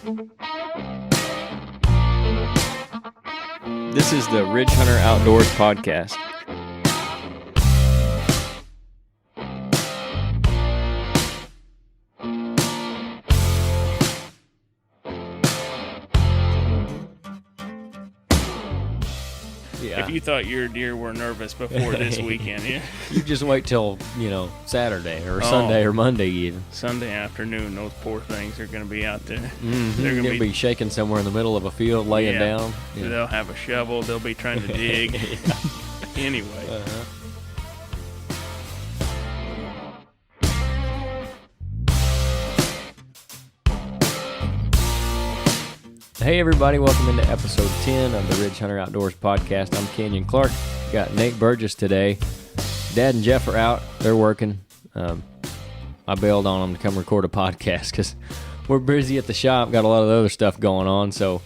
This is the Ridge Hunter Outdoors podcast. If you thought your deer were nervous before this weekend, yeah. You just wait till, Saturday or Sunday or Monday even. Sunday afternoon, those poor things are going to be out there. Mm-hmm. They're going to be shaking somewhere in the middle of a field, laying down. Yeah. They'll have a shovel. They'll be trying to dig. Anyway. Uh-huh. Hey everybody, welcome into episode 10 of the Ridge Hunter Outdoors podcast. I'm Kenyon Clark. Got Nate Burgess today. Dad and Jeff are out. They're working. I bailed on them to come record a podcast because we're busy at the shop. Got a lot of other stuff going on, so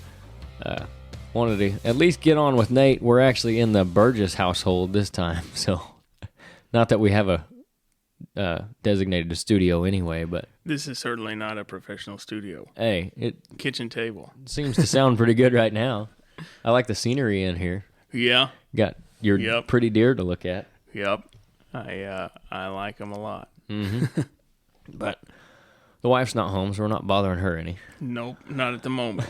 wanted to at least get on with Nate. We're actually in the Burgess household this time, so not that we have a designated studio anyway, but this is certainly not a professional studio. Hey, kitchen table seems to sound pretty good right now. I like the scenery in here. Yeah, got your pretty deer to look at. Yep, I like them a lot. Mm-hmm. But the wife's not home, so we're not bothering her any. Nope, not at the moment.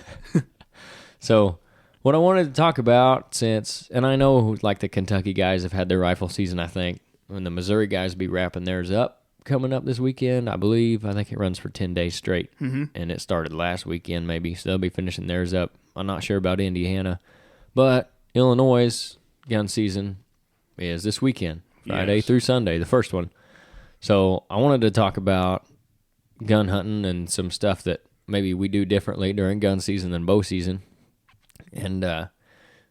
So what I wanted to talk about, and I know like the Kentucky guys have had their rifle season, I think. And the Missouri guys will be wrapping theirs up coming up this weekend, I believe. I think it runs for 10 days straight. Mm-hmm. And it started last weekend maybe, so they'll be finishing theirs up. I'm not sure about Indiana. But Illinois' gun season is this weekend, Friday through Sunday, the first one. So I wanted to talk about gun hunting and some stuff that maybe we do differently during gun season than bow season. And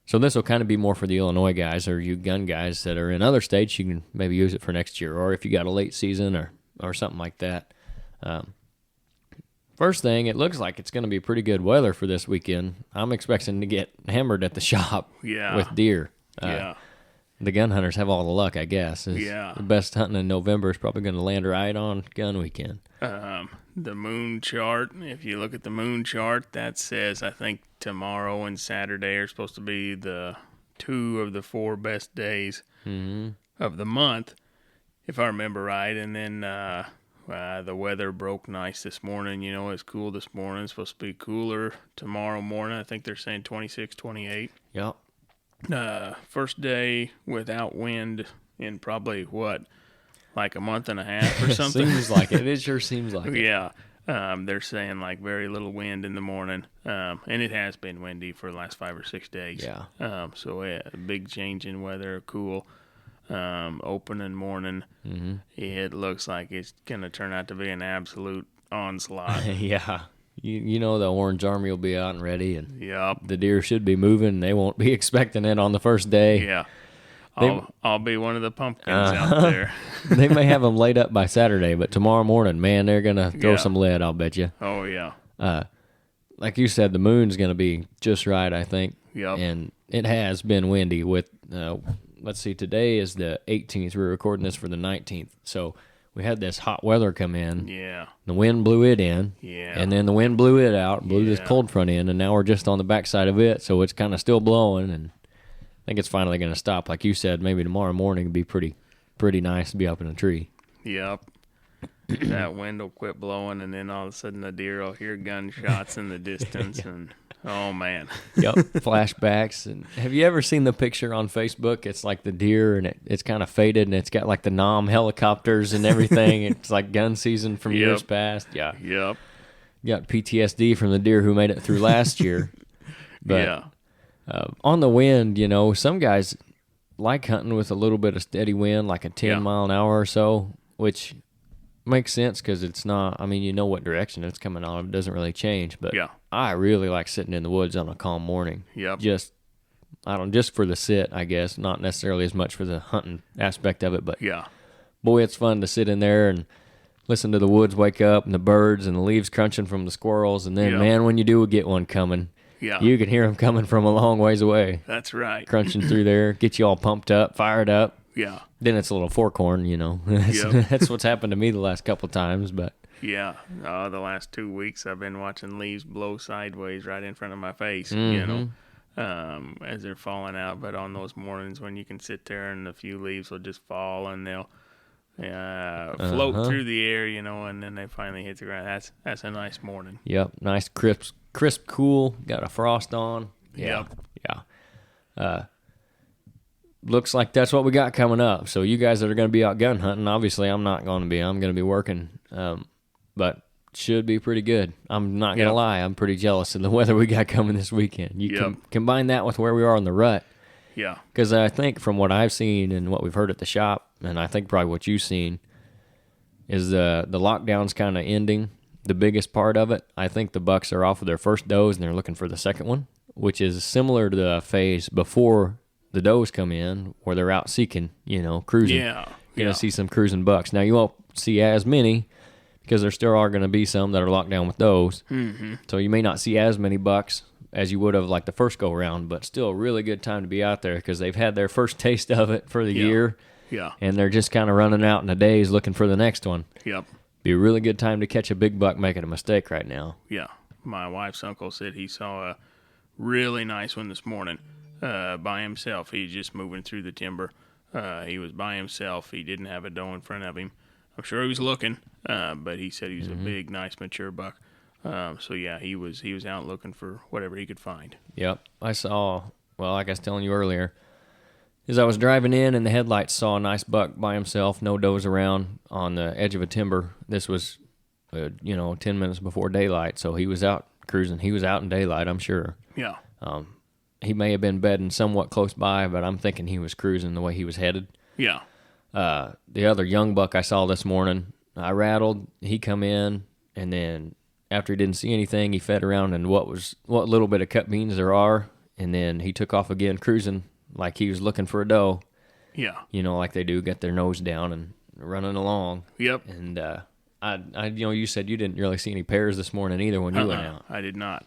so this will kind of be more for the Illinois guys or you gun guys that are in other states. You can maybe use it for next year, or if you got a late season or something like that. First thing, it looks like it's going to be pretty good weather for this weekend. I'm expecting to get hammered at the shop with deer. The gun hunters have all the luck, I guess. The best hunting in November is probably going to land right on gun weekend. The moon chart, if you look at the moon chart, that says I think tomorrow and Saturday are supposed to be the 2 of the 4 best days of the month, if I remember right. And then the weather broke nice this morning. It's cool this morning. It's supposed to be cooler tomorrow morning. I think they're saying 26, 28. Yep. First day without wind in probably, like a month and a half or something. Seems like it. It sure seems like it. Yeah. They're saying like very little wind in the morning. And it has been windy for the last 5 or 6 days. Yeah. So a big change in weather, cool. Opening morning. Mm-hmm. It looks like it's going to turn out to be an absolute onslaught. Yeah. You know the Orange Army will be out and ready, and the deer should be moving. They won't be expecting it on the first day. Yeah. I'll be one of the pumpkins out there. They may have them laid up by Saturday, but tomorrow morning, man, they're going to throw some lead, I'll bet you. Oh, yeah. Like you said, the moon's going to be just right, I think. Yep. And it has been windy with, let's see, today is the 18th. We're recording this for the 19th. So we had this hot weather come in. Yeah. The wind blew it in. Yeah. And then the wind blew it out, blew this cold front in, and now we're just on the backside of it, so it's kind of still blowing, and I think it's finally going to stop. Like you said, maybe tomorrow morning would be pretty nice to be up in a tree. Yep. That wind will quit blowing, and then all of a sudden the deer will hear gunshots in the distance, and oh, man. Yep, flashbacks. And have you ever seen the picture on Facebook? It's like the deer, and it's kind of faded, and it's got like the Nom helicopters and everything. It's like gun season from years past. Yeah. Yep. Got PTSD from the deer who made it through last year. But on the wind, some guys like hunting with a little bit of steady wind, like a 10 mile an hour or so, which makes sense because it's not, you know what direction it's coming on. It doesn't really change. But I really like sitting in the woods on a calm morning. Yep. Just for the sit, I guess, not necessarily as much for the hunting aspect of it. But boy, it's fun to sit in there and listen to the woods wake up and the birds and the leaves crunching from the squirrels. And then, man, when you do get one coming, you can hear them coming from a long ways away. That's right. Crunching through there, get you all pumped up, fired up. Yeah. Then it's a little forkhorn, That's what's happened to me the last couple of times. But Yeah. The last 2 weeks I've been watching leaves blow sideways right in front of my face, as they're falling out. But on those mornings when you can sit there and a few leaves will just fall and they'll float through the air, and then they finally hit the ground. That's a nice morning. Yep, nice crisp, cool. Got a frost on. Yeah, Yep. yeah. Looks like that's what we got coming up. So you guys that are going to be out gun hunting, obviously I'm not going to be. I'm going to be working, but should be pretty good. I'm not going to lie. I'm pretty jealous of the weather we got coming this weekend. You can combine that with where we are in the rut. Yeah. Because I think from what I've seen and what we've heard at the shop, and I think probably what you've seen, is the lockdown's kind of ending. The biggest part of it, I think the bucks are off of their first does and they're looking for the second one, which is similar to the phase before the does come in, where they're out seeking, cruising. Yeah. You're going to see some cruising bucks. Now, you won't see as many because there still are going to be some that are locked down with does. Mm-hmm. So you may not see as many bucks as you would have like the first go-around, but still a really good time to be out there because they've had their first taste of it for the year. Yeah. And they're just kind of running out in the days looking for the next one. Yep. Be a really good time to catch a big buck making a mistake right now. Yeah. My wife's uncle said he saw a really nice one this morning by himself. He's just moving through the timber. He was by himself. He didn't have a doe in front of him. I'm sure he was looking, but he said he was a big, nice, mature buck. So yeah, he was out looking for whatever he could find. Yep. I saw, well, like I was telling you earlier, as I was driving in and the headlights saw a nice buck by himself, no does around on the edge of a timber. This was, 10 minutes before daylight, so he was out cruising. He was out in daylight, I'm sure. Yeah. He may have been bedding somewhat close by, but I'm thinking he was cruising the way he was headed. Yeah. The other young buck I saw this morning, I rattled. He come in, and then after he didn't see anything, he fed around in what little bit of cut beans there are, and then he took off again cruising like he was looking for a doe. Yeah. Like they do, get their nose down and running along. Yep. And you said you didn't really see any pairs this morning either when you went out. I did not.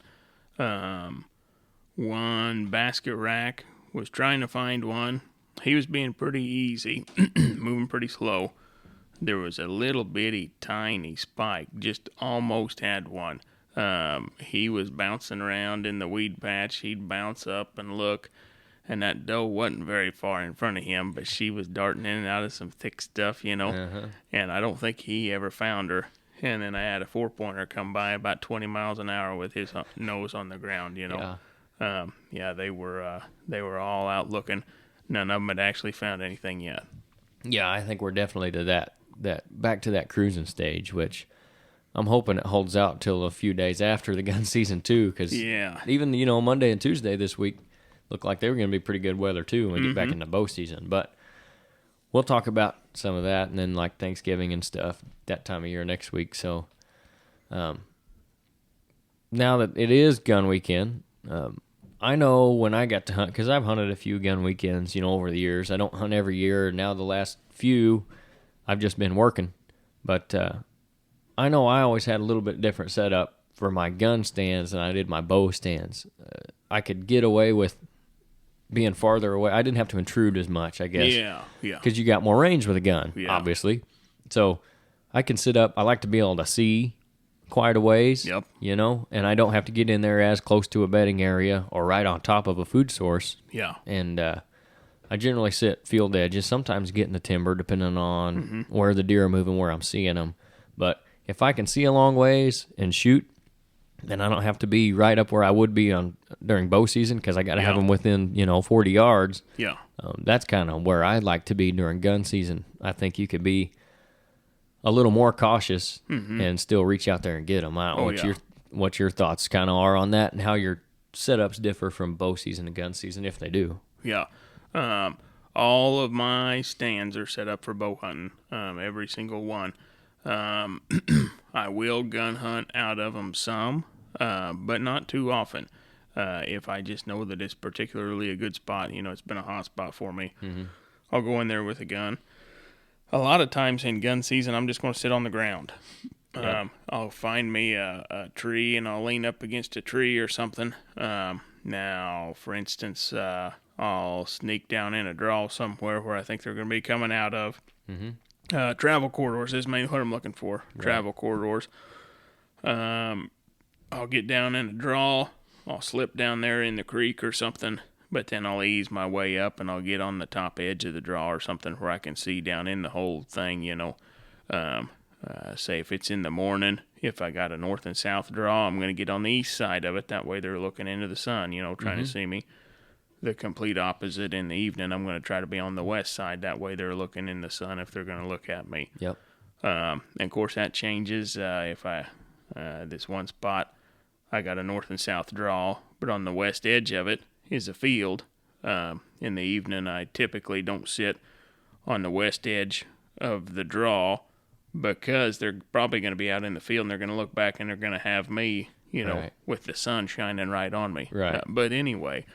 One basket rack was trying to find one. He was being pretty easy, moving pretty slow. There was a little bitty tiny spike, just almost had one. He was bouncing around in the weed patch. He'd bounce up and look, and that doe wasn't very far in front of him, but she was darting in and out of some thick stuff, and I don't think he ever found her. And then I had a 4-pointer come by about 20 miles an hour with his nose on the ground, Yeah. They were all out looking. None of them had actually found anything yet. Yeah, I think we're definitely to that back to that cruising stage, which I'm hoping it holds out till a few days after the gun season too, because even Monday and Tuesday this week looked like they were going to be pretty good weather too when we get back into bow season. But we'll talk about some of that, and then like Thanksgiving and stuff that time of year next week. So now that it is gun weekend, I know when I got to hunt, because I've hunted a few gun weekends, over the years. I don't hunt every year. Now the last few, I've just been working. But I know I always had a little bit different setup for my gun stands than I did my bow stands. I could get away with being farther away. I didn't have to intrude as much, I guess. Yeah. Because you got more range with a gun, obviously. So I can sit up. I like to be able to see quite a ways, Yep. And I don't have to get in there as close to a bedding area or right on top of a food source. Yeah. And I generally sit field edges, sometimes get in the timber depending on where the deer are moving, where I'm seeing them. But if I can see a long ways and shoot, then I don't have to be right up where I would be during bow season because I got to have them within 40 yards. Yeah. That's kind of where I'd like to be during gun season. I think you could be a little more cautious and still reach out there and get them. I don't know what your thoughts kind of are on that and how your setups differ from bow season and gun season, if they do. Yeah. All of my stands are set up for bow hunting, every single one. I will gun hunt out of them some, but not too often. If I just know that it's particularly a good spot, it's been a hot spot for me, I'll go in there with a gun. A lot of times in gun season, I'm just going to sit on the ground. I'll find me a tree and I'll lean up against a tree or something. Now, for instance, I'll sneak down in a draw somewhere where I think they're going to be coming out of. Travel corridors is mainly what I'm looking for. Right. Travel corridors. I'll get down in a draw. I'll slip down there in the creek or something, but then I'll ease my way up and I'll get on the top edge of the draw or something where I can see down in the whole thing, Say if it's in the morning, if I got a north and south draw, I'm going to get on the east side of it. That way they're looking into the sun, trying to see me. The complete opposite in the evening, I'm going to try to be on the west side. That way they're looking in the sun if they're going to look at me. Yep. And of course that changes if I this one spot, I got a north and south draw, but on the west edge of it is a field. In the evening, I typically don't sit on the west edge of the draw because they're probably going to be out in the field and they're going to look back and they're going to have me, right. with the sun shining right on me. Right. But anyway,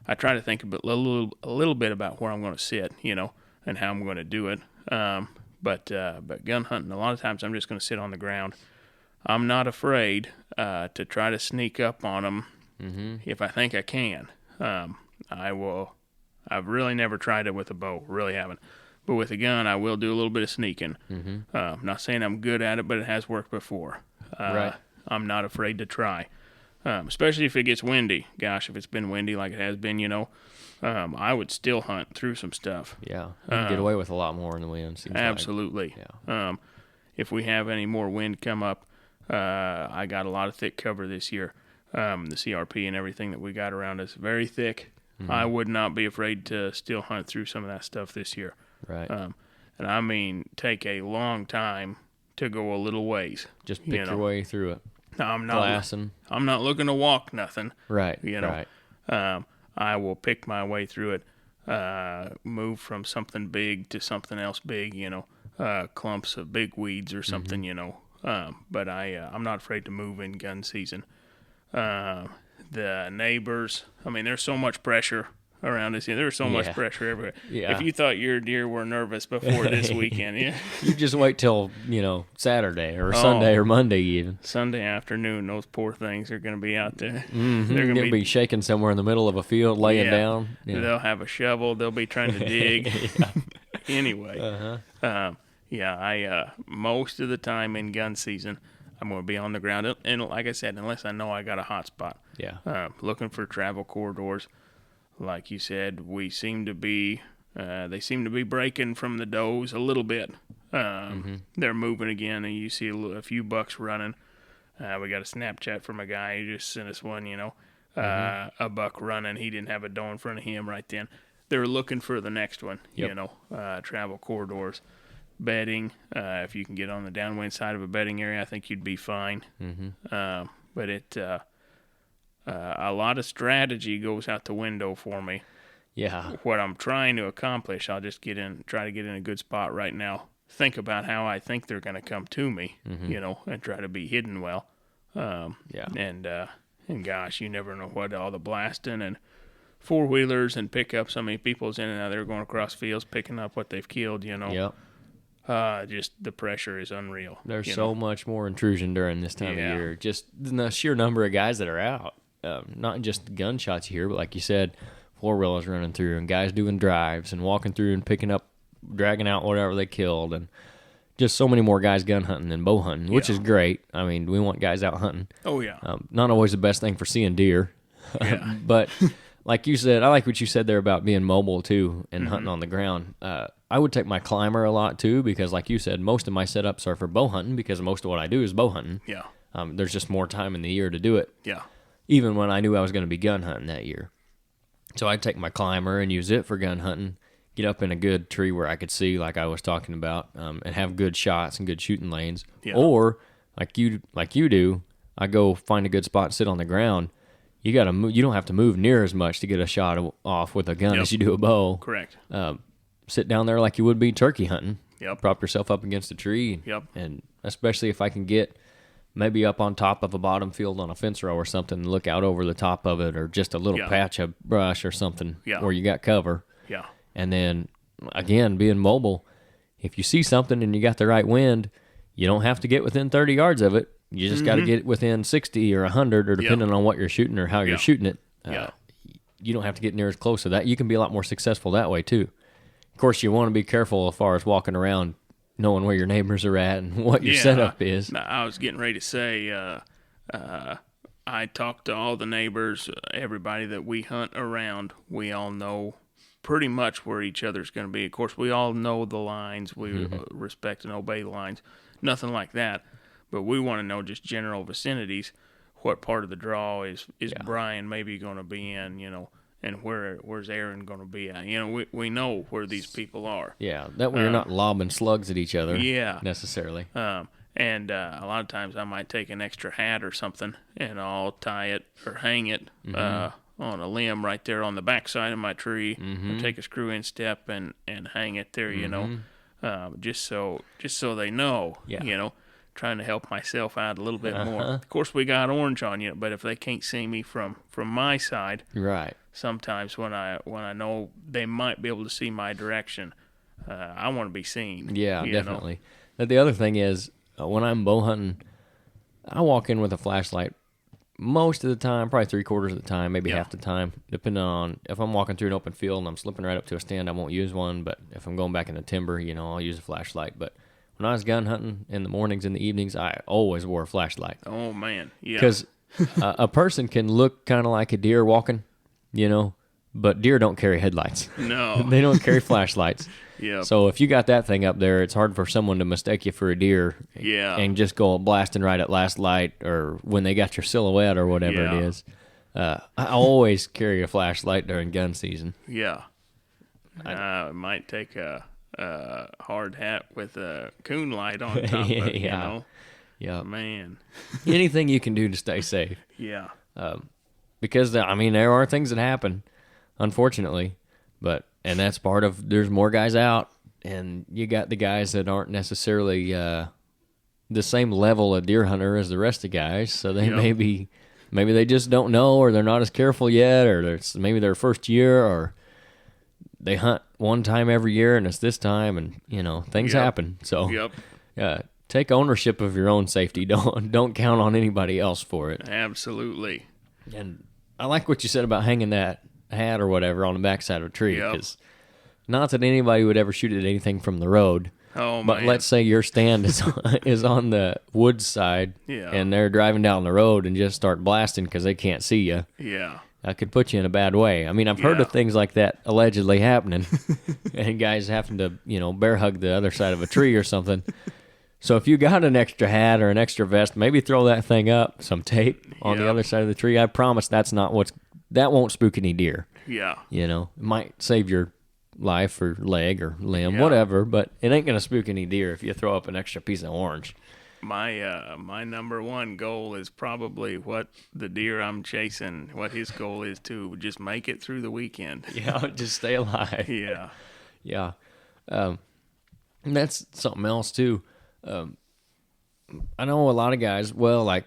I try to think a little bit about where I'm going to sit, and how I'm going to do it. But gun hunting, a lot of times I'm just going to sit on the ground. I'm not afraid to try to sneak up on them if I think I can. I will. I've really never tried it with a bow, really haven't. But with a gun, I will do a little bit of sneaking. Not saying I'm good at it, but it has worked before. Right. I'm not afraid to try, especially if it gets windy. Gosh, if it's been windy like it has been, I would still hunt through some stuff. Yeah, you can get away with a lot more in the wind. Seems absolutely. Like. Yeah. If we have any more wind come up, I got a lot of thick cover this year. The CRP and everything that we got around us very thick. I would not be afraid to still hunt through some of that stuff this year. Right. And I mean, take a long time to go a little ways. Just pick your way through it. I'm not Glassing. I'm not looking to walk nothing. Right. Right. I will pick my way through it. Move from something big to something else big. Clumps of big weeds or something. But I'm not afraid to move in gun season. The neighbors. I mean, there's so much pressure around us. There's so much pressure everywhere. Yeah. If you thought your deer were nervous before this weekend, you just wait till Saturday or Sunday or Monday even. Sunday afternoon, those poor things are going to be out there. They're going to be shaking somewhere in the middle of a field, laying down. Yeah. They'll have a shovel. They'll be trying to dig. Anyway, I most of the time in gun season, I'm going to be on the ground, and like I said, unless I know I got a hot spot. Yeah. Looking for travel corridors. Like you said, they seem to be breaking from the does a little bit. They're moving again, and you see a few bucks running. We got a Snapchat from a guy who just sent us one, a buck running. He didn't have a doe in front of him right then. They're looking for the next one, travel corridors. Bedding, if you can get on the downwind side of a bedding area, I think you'd be fine. But a lot of strategy goes out the window for me. Yeah. What I'm trying to accomplish, I'll just try to get in a good spot right now. Think about how I think they're going to come to me, and try to be hidden well. And gosh, you never know what all the blasting and four-wheelers and pickups. I mean, people's in and out there going across fields picking up what they've killed, Yep. Just the pressure is unreal. There's so much more intrusion during this time of year. Just the sheer number of guys that are out. Not just the gunshots you hear, but like you said, four-wheelers running through and guys doing drives and walking through and picking up, dragging out whatever they killed. And just so many more guys gun hunting than bow hunting, which is great. I mean, we want guys out hunting. Oh, yeah. Not always the best thing for seeing deer. Yeah. But like you said, I like what you said there about being mobile, too, and hunting on the ground. I would take my climber a lot, too, because like you said, most of my setups are for bow hunting because most of what I do is bow hunting. Yeah. There's just more time in the year to do it. Yeah. Even when I knew I was going to be gun hunting that year. So I'd take my climber and use it for gun hunting, get up in a good tree where I could see, like I was talking about, and have good shots and good shooting lanes. Yeah. Or, like you do, I go find a good spot and sit on the ground. You don't have to move near as much to get a shot off with a gun as you do a bow. Correct. Sit down there like you would be turkey hunting. Yep. Prop yourself up against a tree. Yep. And especially if I can get maybe up on top of a bottom field on a fence row or something and look out over the top of it, or just a little patch of brush or something where you got cover. Yeah. And then, again, being mobile, if you see something and you got the right wind, you don't have to get within 30 yards of it. You just got to get within 60 or 100, or depending on what you're shooting or how you're shooting it. You don't have to get near as close to that. You can be a lot more successful that way, too. Of course, you want to be careful as far as walking around knowing where your neighbors are at and what your setup is. I was getting ready to say, I talked to all the neighbors, everybody that we hunt around. We all know pretty much where each other's going to be. Of course, we all know the lines. We respect and obey the lines. Nothing like that. But we want to know just general vicinities. What part of the draw is Brian maybe going to be in, and where's Aaron going to be at? We know where these people are. Yeah, that way you're not lobbing slugs at each other necessarily. And a lot of times I might take an extra hat or something, and I'll tie it or hang it on a limb right there on the backside of my tree, or take a screw-in step and hang it there, just so they know, trying to help myself out a little bit more. Of course, we got orange on you, but if they can't see me from my side, right? Sometimes when I know they might be able to see my direction, I want to be seen. Yeah, definitely. But the other thing is, when I'm bow hunting, I walk in with a flashlight most of the time, probably 3/4 of the time, maybe half the time, depending on if I'm walking through an open field and I'm slipping right up to a stand, I won't use one. But if I'm going back in the timber, I'll use a flashlight. But when I was gun hunting in the mornings and the evenings, I always wore a flashlight. Oh, man. Yeah. Because a person can look kind of like a deer walking, but deer don't carry headlights. No. They don't carry flashlights. Yeah. So if you got that thing up there, it's hard for someone to mistake you for a deer. Yeah. And just go blasting right at last light or when they got your silhouette or whatever it is. I always carry a flashlight during gun season. Yeah. I might take a hard hat with a coon light on top of it, Yeah. Man. Anything you can do to stay safe. Yeah. Because, there are things that happen, unfortunately. And that's part of, there's more guys out, and you got the guys that aren't necessarily the same level of deer hunter as the rest of the guys. So they maybe they just don't know, or they're not as careful yet, or maybe their first year, or they hunt one time every year and it's this time, and things happen. So take ownership of your own safety. Don't count on anybody else for it. Absolutely. And I like what you said about hanging that hat or whatever on the backside of a tree, because not that anybody would ever shoot at anything from the road. Oh, but man. let's say your stand is on the woods side, and they're driving down the road and just start blasting because they can't see you. Yeah. That could put you in a bad way. I've heard of things like that allegedly happening, and guys having to, bear hug the other side of a tree or something. So if you got an extra hat or an extra vest, maybe throw that thing up, some tape on the other side of the tree. I promise that won't spook any deer. Yeah. It might save your life or leg or limb, whatever, but it ain't going to spook any deer if you throw up an extra piece of orange. My number one goal is probably what the deer I'm chasing, what his goal is to just make it through the weekend. Yeah, just stay alive. Yeah. Yeah. And that's something else, too. I know a lot of guys, like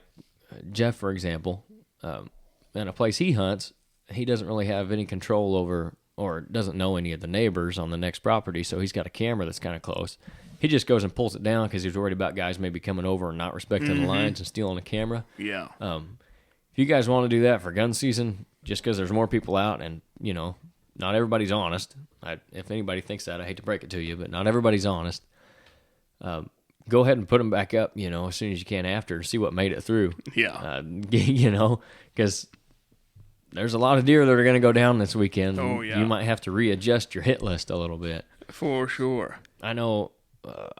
Jeff, for example, in a place he hunts, he doesn't really have any control over or doesn't know any of the neighbors on the next property, so he's got a camera that's kind of close. He just goes and pulls it down because he's worried about guys maybe coming over and not respecting the lines and stealing the camera. Yeah. If you guys want to do that for gun season, just because there's more people out and, not everybody's honest. If anybody thinks that, I hate to break it to you, but not everybody's honest. Go ahead and put them back up, as soon as you can after, see what made it through. Yeah. Because there's a lot of deer that are going to go down this weekend. Oh, yeah. You might have to readjust your hit list a little bit. For sure. I know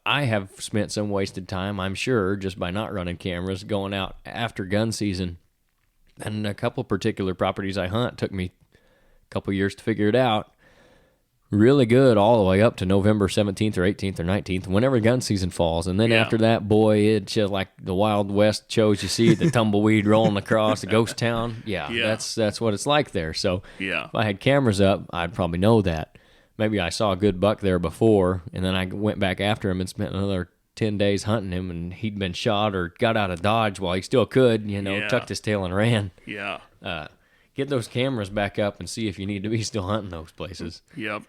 I have spent some wasted time, I'm sure, just by not running cameras, going out after gun season. And a couple particular properties I hunt took me a couple years to figure it out. Really good all the way up to November 17th or 18th or 19th, whenever gun season falls. And then after that, boy, it's just like the Wild West shows you see, the tumbleweed rolling across a ghost town. Yeah. That's what it's like there. So if I had cameras up, I'd probably know that. Maybe I saw a good buck there before, and then I went back after him and spent another 10 days hunting him, and he'd been shot or got out of dodge while he still could, tucked his tail and ran. Yeah. Get those cameras back up and see if you need to be still hunting those places. Yep.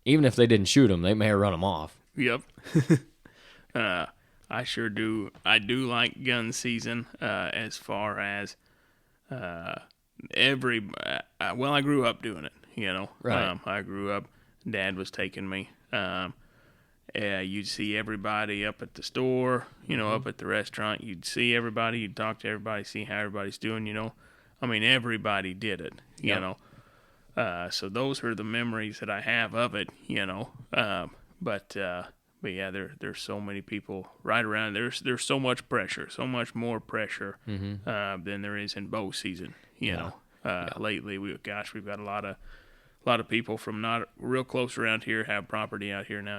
Even if they didn't shoot them, they may have run them off. Yep. I sure do. I do like gun season as far as I grew up doing it, Right. I grew up, Dad was taking me. You'd see everybody up at the store, up at the restaurant. You'd see everybody. You'd talk to everybody, see how everybody's doing. I mean, everybody did it. So those are the memories that I have of it. But yeah, there's so many people right around. There's so much pressure, so much more pressure than there is in bow season. Lately we've got a lot of people from not real close around here have property out here now.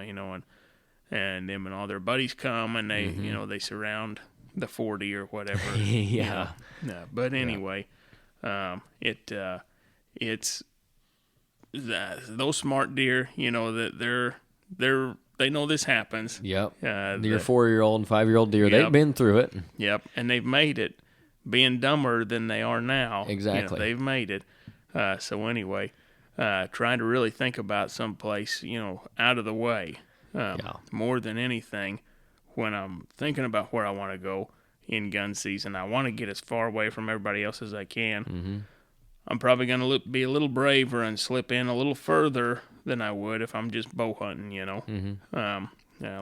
And them and all their buddies come and they they surround the 40 or whatever. Yeah. But anyway, it's those smart deer. That they know this happens. Yep. Your 4-year-old and 5-year-old deer, they've been through it. Yep, and they've made it. Being dumber than they are now. Exactly. They've made it. So anyway, trying to really think about someplace, out of the way. More than anything, when I'm thinking about where I want to go in gun season, I want to get as far away from everybody else as I can. Mm-hmm. I'm probably going to be a little braver and slip in a little further than I would if I'm just bow hunting, Mm-hmm.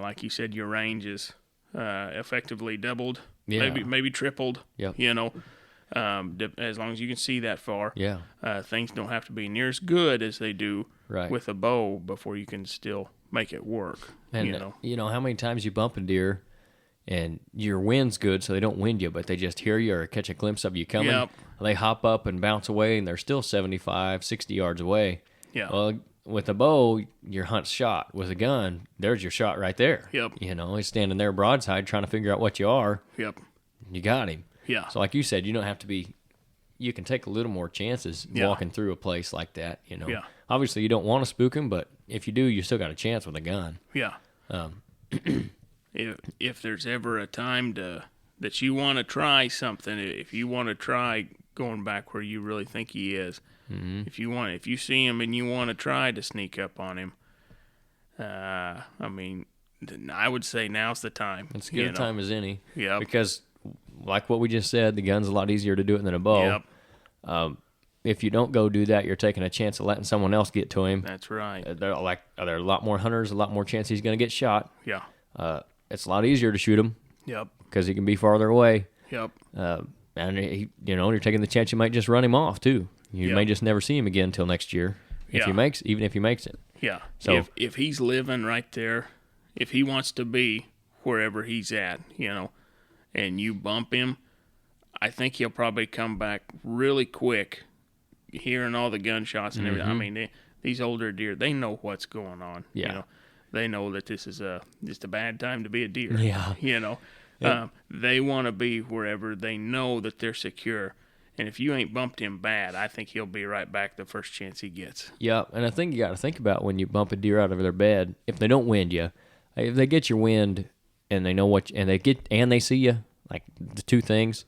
Like you said, your range is effectively doubled, Yeah. maybe tripled, Yep. As long as you can see that far. Yeah. Things don't have to be near as good as they do Right. with a bow before you can still make it work. And how many times you bump a deer and your wind's good so they don't wind you, but they just hear you or catch a glimpse of you coming. Yep. They hop up and bounce away and they're still 75, 60 yards away. Yeah. Well, with a bow, your hunt's shot. With a gun, there's your shot right there. Yep. He's standing there broadside trying to figure out what you are. Yep. You got him. Yeah. So like you said, you don't have to be, you can take a little more chances walking through a place like that, Yeah. Obviously, you don't want to spook him, but if you do, you still got a chance with a gun. Yeah. If there's ever a time that you want to try something, if you want to try going back where you really think he is, if you see him and you want to try to sneak up on him, I would say now's the time. It's as good a time as any. Yeah. Because, like what we just said, the gun's a lot easier to do it than a bow. Yep. If you don't go do that, you're taking a chance of letting someone else get to him. That's right. There are a lot more hunters, a lot more chance he's going to get shot. Yeah. It's a lot easier to shoot him. Yep. Because he can be farther away. Yep. And you're taking the chance you might just run him off too. You may just never see him again until next year. Even if he makes it. Yeah. So if he's living right there, if he wants to be wherever he's at, and you bump him, I think he'll probably come back really quick, hearing all the gunshots and everything. I mean, these older deer, they know what's going on. Yeah. They know that this is just a bad time to be a deer. Yeah. They want to be wherever they know that they're secure. And if you ain't bumped him bad, I think he'll be right back the first chance he gets. Yeah, and I think you got to think about when you bump a deer out of their bed, if they don't wind you, if they get your wind and they know and they see you, like the two things,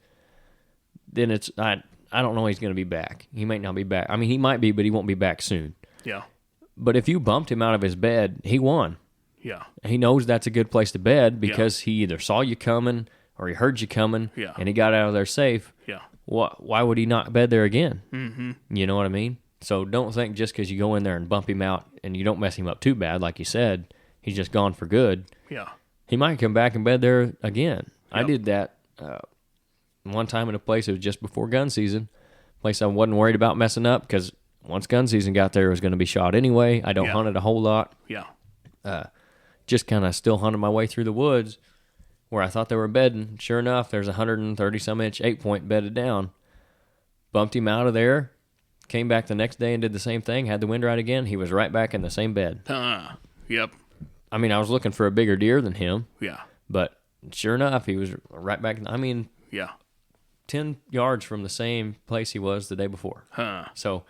then I don't know he's going to be back. He might not be back. I mean, he might be, but he won't be back soon. Yeah. But if you bumped him out of his bed, he won. Yeah. He knows that's a good place to bed because he either saw you coming or he heard you coming and he got out of there safe. Yeah. Why would he not bed there again? Mm-hmm. You know what I mean? So don't think just because you go in there and bump him out and you don't mess him up too bad, like you said, he's just gone for good. Yeah. He might come back and bed there again. Yep. I did that one time in a place, it was just before gun season, place I wasn't worried about messing up because once gun season got there, it was going to be shot anyway. I don't hunt it a whole lot. Yeah. Just kind of still hunted my way through the woods where I thought they were bedding. Sure enough, there's a 130-some inch 8-point bedded down. Bumped him out of there, came back the next day and did the same thing, had the wind right again. He was right back in the same bed. Yep. I mean, I was looking for a bigger deer than him. Yeah. But sure enough, he was right back. 10 yards from the same place he was the day before. So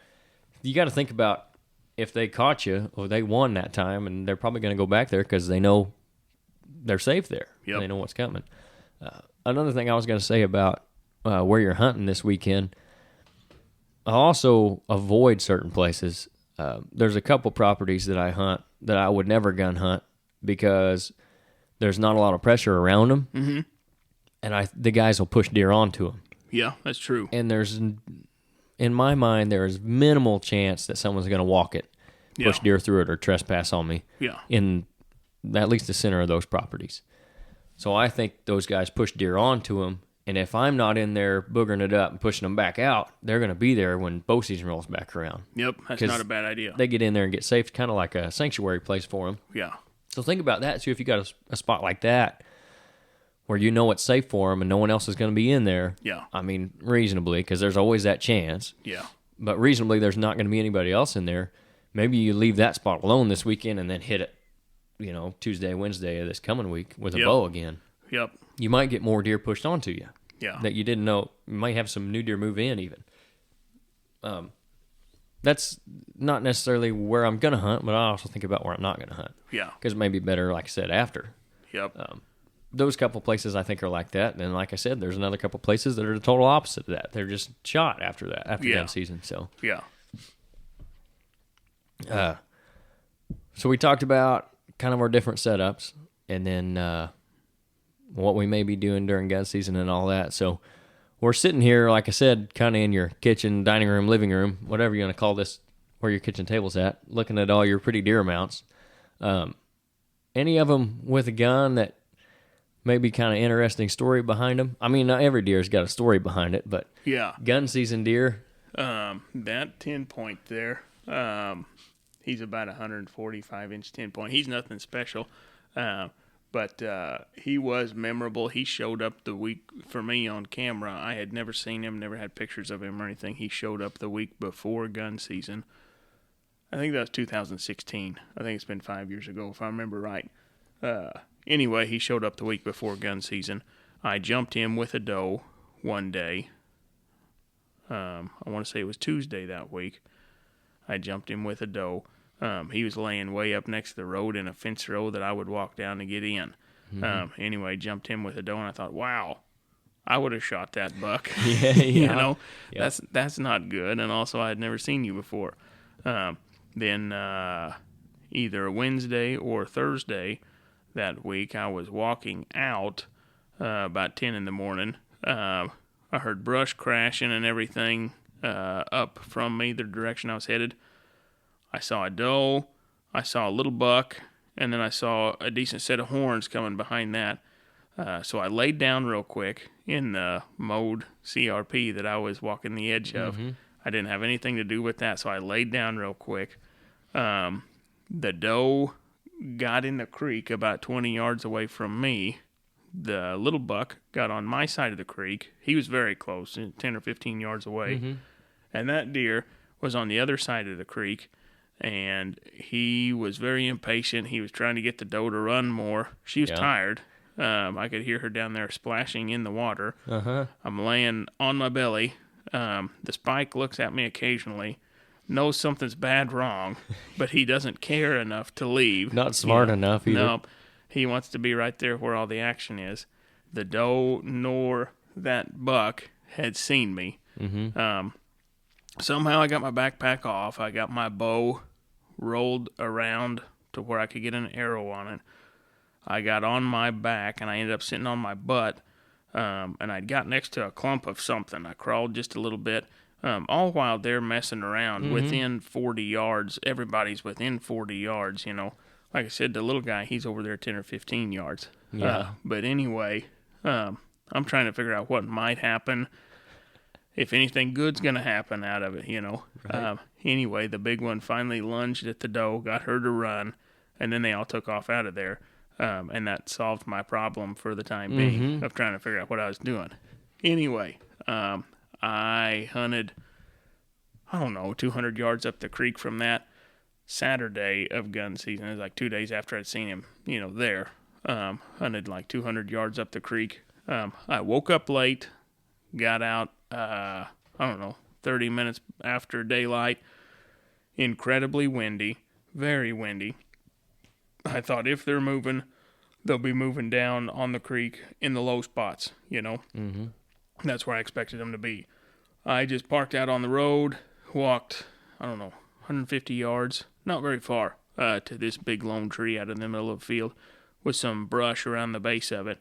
you got to think about if they caught you or they won that time, and they're probably going to go back there because they know they're safe there. Yep. They know what's coming. Another thing I was going to say about where you're hunting this weekend, I also avoid certain places. There's a couple properties that I hunt that I would never gun hunt because there's not a lot of pressure around them, and the guys will push deer onto them. Yeah, that's true. And in my mind, there is minimal chance that someone's going to walk it, push deer through it, or trespass on me. Yeah. In at least the center of those properties. So I think those guys push deer onto them. And if I'm not in there boogering it up and pushing them back out, they're going to be there when bow season rolls back around. Yep, that's not a bad idea. They get in there and get safe, kind of like a sanctuary place for them. Yeah. So think about that. See if you got a spot like that where you know it's safe for them and no one else is going to be in there. Yeah. I mean, reasonably, because there's always that chance. Yeah. But reasonably, there's not going to be anybody else in there. Maybe you leave that spot alone this weekend and then hit it, Tuesday, Wednesday of this coming week with a bow again. Yep. You might get more deer pushed onto you. Yeah. That you didn't know. You might have some new deer move in even. That's not necessarily where I'm going to hunt, but I also think about where I'm not going to hunt. Yeah. Because it may be better, like I said, after. Yep. Those couple places I think are like that. And like I said, there's another couple places that are the total opposite of that. They're just shot after that, after gun season. So yeah. So we talked about kind of our different setups and then what we may be doing during gun season and all that. So we're sitting here, like I said, kind of in your kitchen, dining room, living room, whatever you're going to call this, where your kitchen table's at, looking at all your pretty deer mounts. Any of them with a gun that maybe kind of interesting story behind them? I mean, not every deer's got a story behind it, but gun season deer. That 10-point there, he's about 145-inch 10-point. He's nothing special, but he was memorable. He showed up the week for me on camera. I had never seen him, never had pictures of him or anything. He showed up the week before gun season. I think that was 2016. I think it's been 5 years ago, if I remember right. Anyway, he showed up the week before gun season. I jumped him with a doe one day. I want to say it was Tuesday that week. I jumped him with a doe. He was laying way up next to the road in a fence row that I would walk down to get in. Anyway, jumped him with a doe, and I thought, wow, I would have shot that buck. Yeah. That's not good. And also, I had never seen you before. Then either Wednesday or Thursday that week, I was walking out about 10 in the morning. I heard brush crashing and everything up from me, the direction I was headed. I saw a doe, I saw a little buck, and then I saw a decent set of horns coming behind that. So I laid down real quick in the mode CRP that I was walking the edge of. I didn't have anything to do with that, so I laid down real quick. The doe got in the creek about 20 yards away from me. The little buck got on my side of the creek. He was very close, 10 or 15 yards away. And that deer was on the other side of the creek, and he was very impatient. He was trying to get the doe to run more. She was tired. I could hear her down there splashing in the water. I'm laying on my belly. The spike looks at me occasionally, knows something's bad wrong, but he doesn't care enough to leave. Not smart enough either. Nope. He wants to be right there where all the action is. The doe nor that buck had seen me. Somehow I got my backpack off. I got my bow rolled around to where I could get an arrow on it. I got on my back, and I ended up sitting on my butt, and I'd got next to a clump of something. I crawled just a little bit, all while they're messing around within 40 yards. Everybody's within 40 yards, Like I said, the little guy, he's over there 10 or 15 yards. But anyway, I'm trying to figure out what might happen, if anything good's going to happen out of it, Right. Anyway, the big one finally lunged at the doe, got her to run, and then they all took off out of there. And that solved my problem for the time being of trying to figure out what I was doing. Anyway, I hunted, 200 yards up the creek from that Saturday of gun season. It was like 2 days after I'd seen him, there. Hunted like 200 yards up the creek. I woke up late, got out, 30 minutes after daylight. Incredibly windy, very windy. I thought if they're moving, they'll be moving down on the creek in the low spots, That's where I expected them to be. I just parked out on the road, walked, 150 yards, not very far, to this big lone tree out in the middle of the field with some brush around the base of it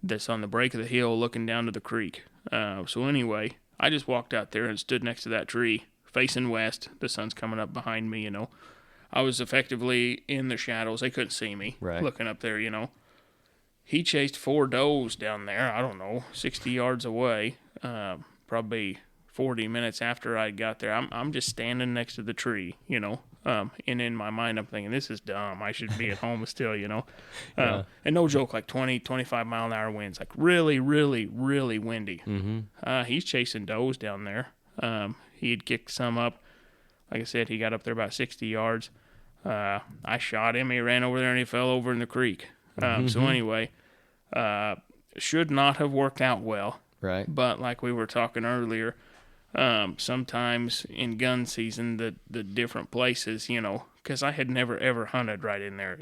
that's on the break of the hill looking down to the creek. So anyway, I just walked out there and stood next to that tree, facing west. The sun's coming up behind me, I was effectively in the shadows. They couldn't see me looking up there, He chased 4 does down there, I don't know, 60 yards away, probably 40 minutes after I got there. I'm just standing next to the tree, and in my mind I'm thinking, this is dumb. I should be at home still, And no joke, like 20, 25 mile an hour winds, like really, really, really windy. Mm-hmm. He's chasing does down there. He had kicked some up. Like I said, he got up there about 60 yards. I shot him. He ran over there and he fell over in the creek. So anyway, should not have worked out well. Right. But like we were talking earlier, sometimes in gun season, the different places, because I had never ever hunted right in there,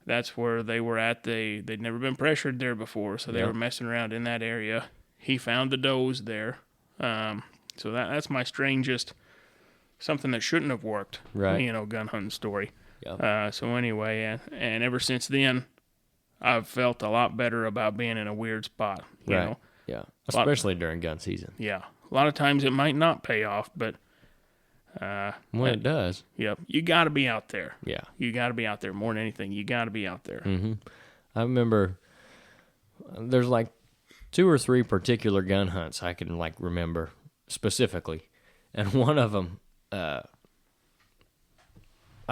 That's where they were at. They'd never been pressured there before, so they were messing around in that area. He found the does there. So that's my strangest, something that shouldn't have worked, gun hunting story. Yep. So anyway, and ever since then, I've felt a lot better about being in a weird spot, you know. Yeah, especially during gun season. Yeah. A lot of times it might not pay off, but when it does. Yep. You got to be out there. Yeah. You got to be out there more than anything. You got to be out there. Mm-hmm. I remember there's like 2 or 3 particular gun hunts I can like remember specifically. And one of them, I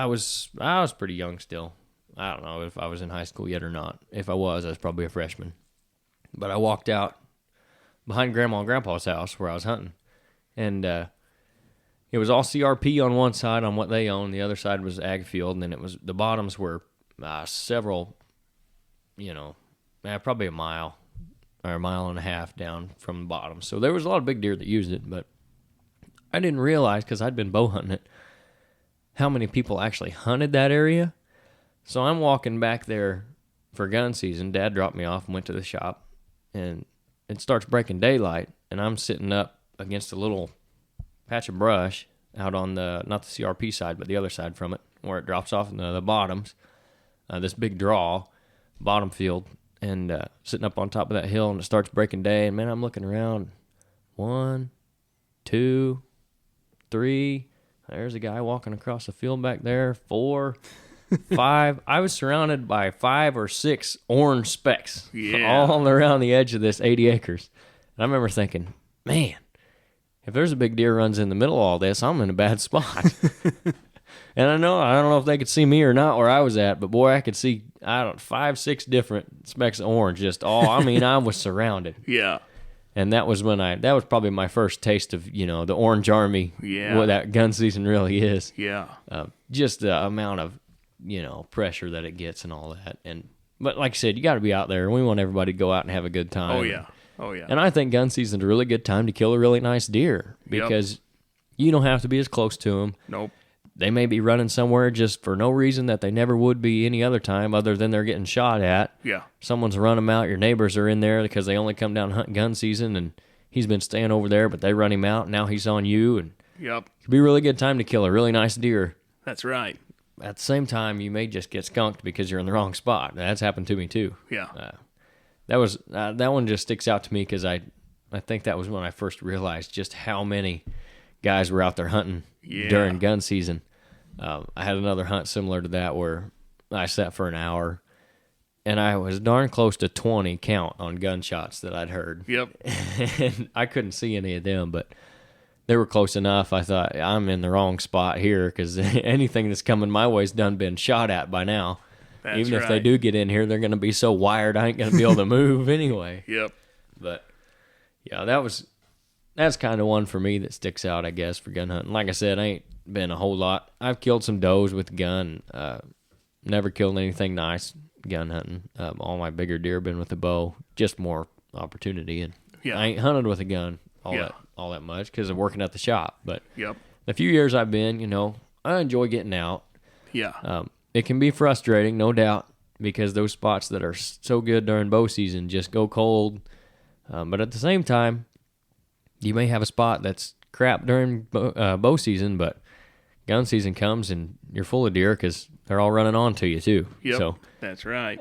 was pretty young still. I don't know if I was in high school yet or not. If I was probably a freshman. But I walked out behind Grandma and Grandpa's house where I was hunting. And it was all CRP on one side on what they owned. The other side was ag field. And then it was the bottoms were several, probably a mile or a mile and a half down from the bottom. So there was a lot of big deer that used it. But I didn't realize, because I'd been bow hunting it, how many people actually hunted that area. So I'm walking back there for gun season. Dad dropped me off and went to the shop. And it starts breaking daylight, and I'm sitting up against a little patch of brush out on not the CRP side, but the other side from it, where it drops off in the bottoms, this big draw, bottom field, and sitting up on top of that hill, and it starts breaking day, and man, I'm looking around, 1, 2, 3, there's a guy walking across the field back there, 4, 5. I was surrounded by 5 or 6 orange specks all around the edge of this 80 acres. And I remember thinking, man, if there's a big deer runs in the middle of all this, I'm in a bad spot. And I don't know if they could see me or not where I was at, but boy, I could see, 5, 6 different specks of orange. I was surrounded. Yeah. And that was probably my first taste of, the Orange Army. Yeah. What that gun season really is. Yeah. Just the amount of, pressure that it gets and all that. But like I said, you got to be out there, and we want everybody to go out and have a good time. Oh, yeah. Oh, yeah. And I think gun season's a really good time to kill a really nice deer, because you don't have to be as close to them. Nope. They may be running somewhere just for no reason that they never would be any other time other than they're getting shot at. Yeah. Someone's run them out. Your neighbors are in there because they only come down hunting gun season, and he's been staying over there, but they run him out, and now he's on you. And it could be a really good time to kill a really nice deer. That's right. At the same time, you may just get skunked because you're in the wrong spot. That's happened to me too. Yeah. That one just sticks out to me because I think that was when I first realized just how many guys were out there hunting during gun season. I had another hunt similar to that where I sat for an hour, and I was darn close to 20 count on gunshots that I'd heard. Yep. And I couldn't see any of them, but they were close enough. I thought, I'm in the wrong spot here, because anything that's coming my way's done been shot at by now. That's Even right. if they do get in here, they're going to be so wired I ain't going to be able to move anyway. Yep. But, yeah, that's kind of one for me that sticks out, I guess, for gun hunting. Like I said, I ain't been a whole lot. I've killed some does with the gun. Never killed anything nice gun hunting. All my bigger deer have been with the bow. Just more opportunity. And I ain't hunted with a gun all that much because of working at the shop. But the few years I've been, I enjoy getting out. Yeah. It can be frustrating, no doubt, because those spots that are so good during bow season just go cold. But at the same time, you may have a spot that's crap during bow season, but gun season comes and you're full of deer because they're all running on to you too. Yep, so that's right.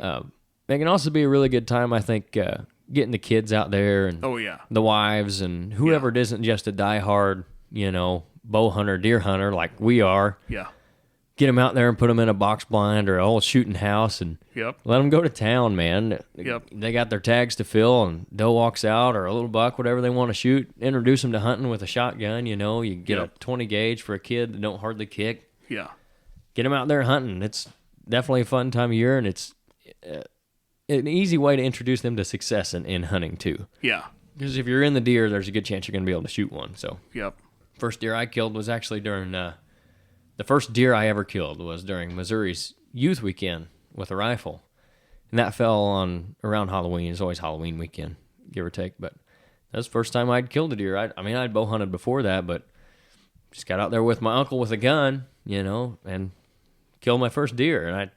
It can also be a really good time, I think, getting the kids out there and the wives and whoever isn't just a diehard, bow hunter, deer hunter like we are. Yeah. get them out there and put them in a box blind or a whole shooting house and Yep. let them go to town, man. Yep. They got their tags to fill, and doe walks out or a little buck, whatever they want to shoot. Introduce them to hunting with a shotgun. You know, you get a 20 gauge for a kid that don't hardly kick. Yeah. Get them out there hunting. It's definitely a fun time of year, and it's an easy way to introduce them to success in hunting too. Yeah. Because if you're in the deer, there's a good chance you're going to be able to shoot one. So, Yep. first deer I killed was actually during the first deer I ever killed was during Missouri's youth weekend with a rifle, and that fell on around Halloween. It's always Halloween weekend, give or take. But that was the first time I'd killed a deer. I mean, I'd bow hunted before that, but just got out there with my uncle with a gun, you know, and killed my first deer. And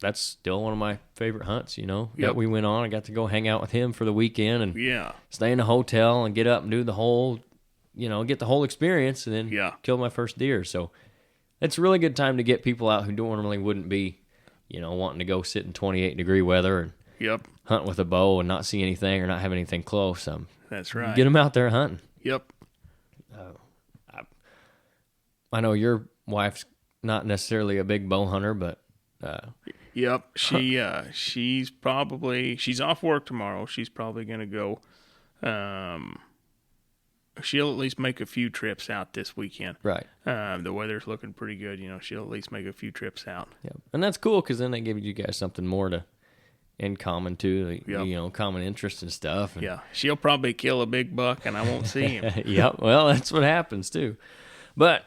that's still one of my favorite hunts, you know, Yep. that we went on. I got to go hang out with him for the weekend and Yeah. stay in a hotel and get up and do the whole, you know, get the whole experience and then kill my first deer. So it's a really good time to get people out who normally wouldn't be, you know, wanting to go sit in 28-degree weather and Yep. hunt with a bow and not see anything or not have anything close. That's right. Get them out there hunting. Yep. I know your wife's not necessarily a big bow hunter, but Yep. She's off work tomorrow. She's probably gonna go. She'll at least make a few trips out this weekend. right. The weather's looking pretty good. You know, she'll at least make a few trips out. Yeah, and that's cool because then they give you guys something more to in common too. Yep. You know, common interest and stuff. And, Yeah. She'll probably kill a big buck, and I won't see him. Yep. Well, that's what happens too. But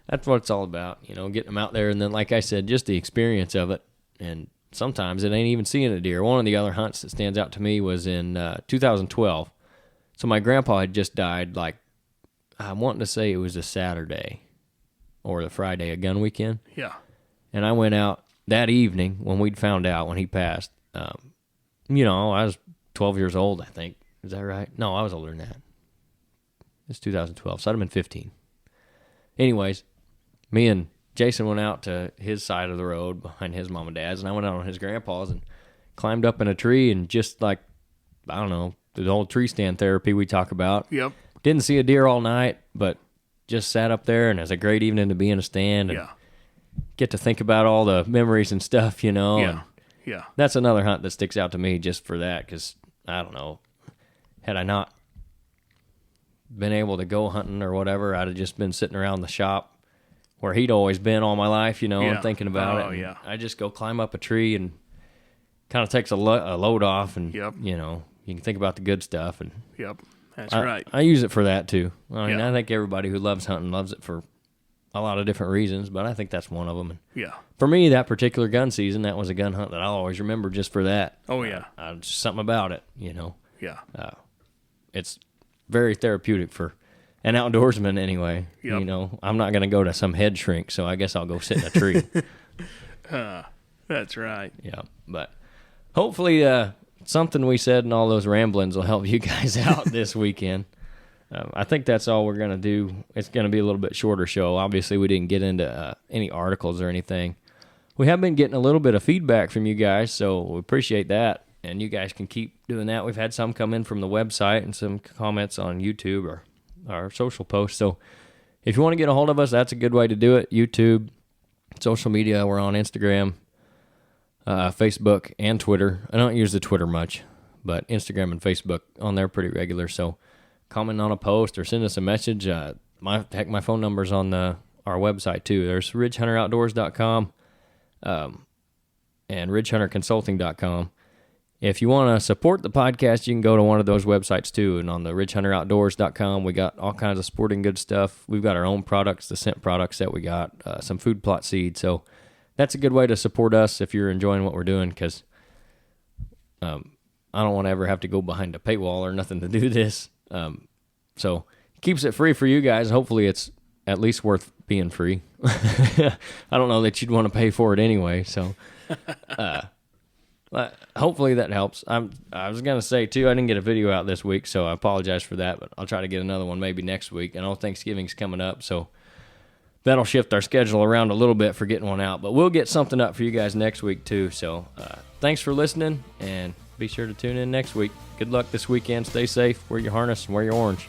that's what it's all about, you know, getting them out there. And then, like I said, just the experience of it. And sometimes it ain't even seeing a deer. One of the other hunts that stands out to me was in 2012. So my grandpa had just died, like, I'm wanting to say it was a Saturday or the Friday, a gun weekend. Yeah. And I went out that evening when we'd found out when he passed. You know, I was 12 years old, I think. Is that right? No, I was older than that. It's 2012, so I'd have been 15. Anyways, me and Jason went out to his side of the road behind his mom and dad's, and I went out on his grandpa's and climbed up in a tree and just like, I don't know, the old tree stand therapy we talk about. Yep. Didn't see a deer all night, but just sat up there, and it was a great evening to be in a stand and get to think about all the memories and stuff, you know. Yeah. And Yeah. that's another hunt that sticks out to me just for that, because, I don't know, had I not been able to go hunting or whatever, I'd have just been sitting around the shop where he'd always been all my life, you know, and thinking about it. Oh, yeah. I just go climb up a tree and kind of takes a load off, and, Yep. you know, you can think about the good stuff. And Yep. That's right. I use it for that, too. I mean, Yeah. I think everybody who loves hunting loves it for a lot of different reasons, but I think that's one of them. And Yeah. for me, that particular gun season, that was a gun hunt that I'll always remember just for that. Oh, yeah. Just something about it, you know. Yeah. It's very therapeutic for an outdoorsman anyway. Yep. You know, I'm not going to go to some head shrink, so I guess I'll go sit in a tree. That's right. Yeah, but hopefully something we said in all those ramblings will help you guys out this weekend. I think that's all we're going to do. It's going to be a little bit shorter show. Obviously, we didn't get into any articles or anything. We have been getting a little bit of feedback from you guys, so we appreciate that. And you guys can keep doing that. We've had some come in from the website and some comments on YouTube or our social posts. So if you want to get a hold of us, that's a good way to do it. YouTube, social media, we're on Instagram, Facebook, and Twitter. I don't use the Twitter much, but Instagram and Facebook on there pretty regular. So comment on a post or send us a message. My phone number's on our website too. There's ridgehunteroutdoors.com and ridgehunterconsulting.com. If you want to support the podcast, you can go to one of those websites too. And on the ridgehunteroutdoors.com, we got all kinds of sporting good stuff. We've got our own products, the scent products that we got, some food plot seed. So that's a good way to support us if you're enjoying what we're doing, because I don't want to ever have to go behind a paywall or nothing to do this. So it keeps it free for you guys. Hopefully it's at least worth being free. I don't know that you'd want to pay for it anyway. So hopefully that helps. I was going to say, too, I didn't get a video out this week, so I apologize for that, but I'll try to get another one maybe next week. I know Thanksgiving's coming up, so that'll shift our schedule around a little bit for getting one out. But we'll get something up for you guys next week, too. So thanks for listening, and be sure to tune in next week. Good luck this weekend. Stay safe. Wear your harness and wear your orange.